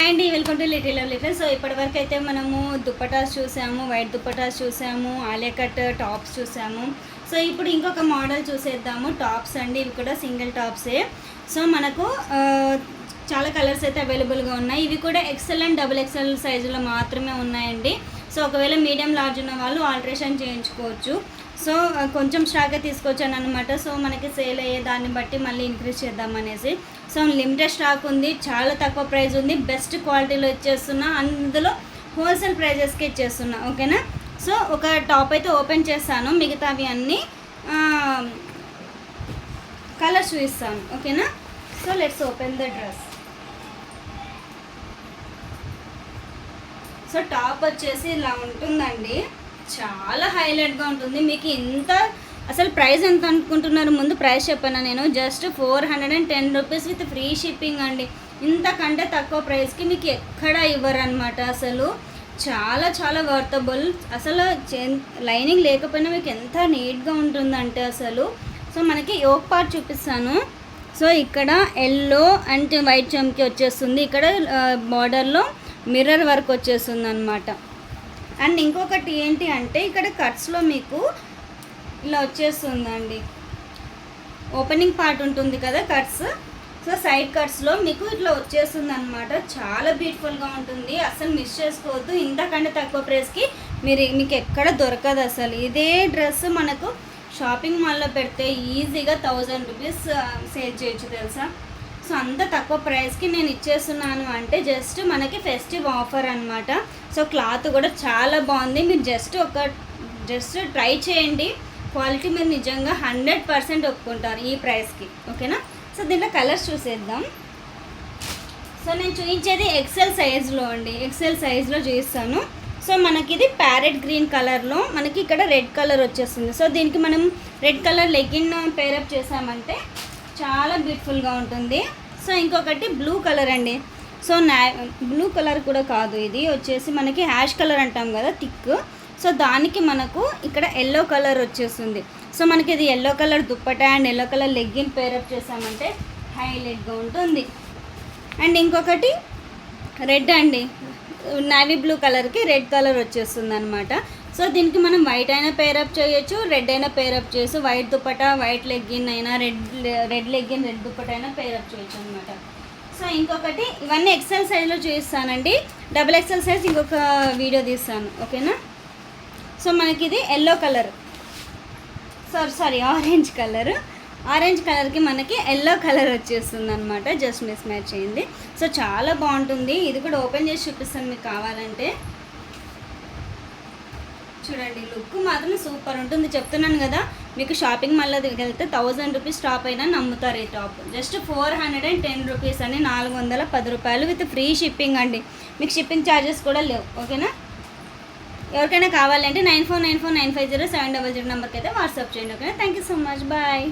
And welcome to little lovely friends. So ఇప్పటివరకు అయితే మనము దుప్పటాస్ చూసాము, వైట్ దుప్పటాస్ చూసాము, ఆలియా కట్ టాప్స్ చూసాము. సో ఇప్పుడు ఇంకొక మోడల్ చూసేద్దాము. టాప్స్ అండి, ఇవి కూడా సింగిల్ టాప్సే. సో మనకు చాలా కలర్స్ అయితే అవైలబుల్గా ఉన్నాయి. ఇవి కూడా ఎక్సెల్ అండ్ డబుల్ ఎక్సెల్ సైజులో మాత్రమే ఉన్నాయండి. సో ఒకవేళ మీడియం లార్జ్ ఉన్న వాళ్ళు ఆల్టరేషన్ చేయించుకోవచ్చు. సో కొంచెం స్టాక్గా తీసుకొచ్చాను అనమాట. సో మనకి సేల్ అయ్యే దాన్ని బట్టి మళ్ళీ ఇంక్రీజ్ చేద్దామనేసి. సో లిమిటెడ్ స్టాక్ ఉంది, చాలా తక్కువ ప్రైస్ ఉంది, బెస్ట్ క్వాలిటీలో ఇచ్చేస్తున్నా, అందులో హోల్సేల్ ప్రైజెస్కి ఇచ్చేస్తున్నా. ఓకేనా. సో ఒక టాప్ అయితే ఓపెన్ చేస్తాను, మిగతావి అన్నీ కలర్స్ చూపిస్తాను. ఓకేనా. So let's open the dress. So top వచ్చేసి ఇలా ఉంటుందండి, చాలా హైలైట్గా ఉంటుంది. మీకు ఇంత అసలు ప్రైస్ ఎంత అనుకుంటున్నారు? ముందు ప్రైస్ చెప్పాను నేను, just 410 rupees with free shipping అండి. ఇంతకంటే తక్కువ ప్రైస్కి మీకు ఎక్కడ ఇవ్వరు అనమాట. అసలు చాలా చాలా వర్తబుల్. అసలు లైనింగ్ లేకపోయినా మీకు ఎంత నీట్గా ఉంటుందంటే అసలు. సో మనకి యోక్ పార్ట్ చూపిస్తాను. సో ఇక్కడ ఎల్లో అండ్ వైట్ చమ్కి వచ్చేస్తుంది, ఇక్కడ బార్డర్లో మిర్రర్ వర్క్ వచ్చేస్తుంది అనమాట. అండ్ ఇంకొకటి ఏంటి అంటే ఇక్కడ కట్స్లో మీకు ఇలా వచ్చేస్తుందండి, ఓపెనింగ్ పార్ట్ ఉంటుంది కదా కట్స్. సో సైడ్ కట్స్లో మీకు ఇట్లా వచ్చేస్తుంది అనమాట. చాలా బ్యూటిఫుల్గా ఉంటుంది, అసలు మిస్ చేసుకోవద్దు. ఇంతకంటే తక్కువ ప్రైస్కి మీకు ఎక్కడ దొరకదు అసలు. ఇదే డ్రెస్ మనకు షాపింగ్ మాల్లో పెడితే ఈజీగా 1000 రూపీస్ సేల్ చేయొచ్చు తెలుసా. సో అంత తక్కువ ప్రైస్కి నేను ఇచ్చేస్తున్నాను అంటే జస్ట్ మనకి ఫెస్టివ్ ఆఫర్ అనమాట. సో క్లాత్ కూడా చాలా బాగుంది, మీరు జస్ట్ ట్రై చేయండి. క్వాలిటీ మీరు నిజంగా 100% ఒప్పుకుంటారు ఈ ప్రైస్కి. ఓకేనా. సో దీంట్లో కలర్స్ చూసేద్దాం. సో నేను చూపించేది ఎక్సెల్ సైజ్లో అండి, ఎక్సెల్ సైజ్లో చూపిస్తాను. సో మనకి ఇది ప్యారెట్ గ్రీన్ కలర్లో, మనకి ఇక్కడ రెడ్ కలర్ వచ్చేస్తుంది. సో దీనికి మనం రెడ్ కలర్ లెగ్గిన్ పేరప్ చేసామంటే చాలా బ్యూటిఫుల్గా ఉంటుంది. సో ఇంకొకటి బ్లూ కలర్ అండి. సో బ్లూ కలర్ కూడా కాదు, ఇది వచ్చేసి మనకి యాష్ కలర్ అంటాం కదా, థిక్. సో దానికి మనకు ఇక్కడ ఎల్లో కలర్ వచ్చేస్తుంది. సో మనకి ఇది yellow colour dupatta and yellow colour legging pair up చేసామంటే హైలైట్గా ఉంటుంది. అండ్ ఇంకొకటి రెడ్ అండి, నేవీ బ్లూ కలర్కి రెడ్ కలర్ వచ్చేస్తుంది అనమాట. సో దీనికి మనం వైట్ అయినా పేరప్ చేయొచ్చు, రెడ్ అయినా పేరప్ చేసి, వైట్ దుప్పటా వైట్ లెగ్గిన్ అయినా, రెడ్ లెగ్గిన్ రెడ్ దుప్పటా అయినా పేరప్ చేయొచ్చు అనమాట. సో ఇంకొకటి ఇవన్నీ ఎక్సెల్ సైజ్లో చూపిస్తానండి, డబుల్ ఎక్సెల్ సైజ్ ఇంకొక వీడియో తీస్తాను. ఓకేనా. సో మనకి ఇది yellow colour, sorry orange colour, orange కలర్కి మనకి ఎల్లో కలర్ వచ్చేస్తుంది అనమాట. జస్ట్ మిస్ మ్యాచ్ అయింది. సో చాలా బాగుంటుంది. ఇది కూడా ఓపెన్ చేసి చూపిస్తాను మీకు కావాలంటే. చూడండి, లుక్ మాత్రం సూపర్ ఉంటుంది. చెప్తున్నాను కదా, మీకు షాపింగ్ మాల్లో వెళ్తే 1000 రూపీస్ టాప్ అయినా నమ్ముతారు. ఈ టాప్ జస్ట్ 410 రూపీస్ అండి, 410 రూపాయలు విత్ ఫ్రీ షిప్పింగ్ అండి. మీకు షిప్పింగ్ ఛార్జెస్ కూడా లేవు. ఓకేనా. ఎవరికైనా కావాలంటే 9494950700 నెంబర్కి అయితే వాట్సాప్ చేయండి. ఓకేనా. Thank you so much, bye.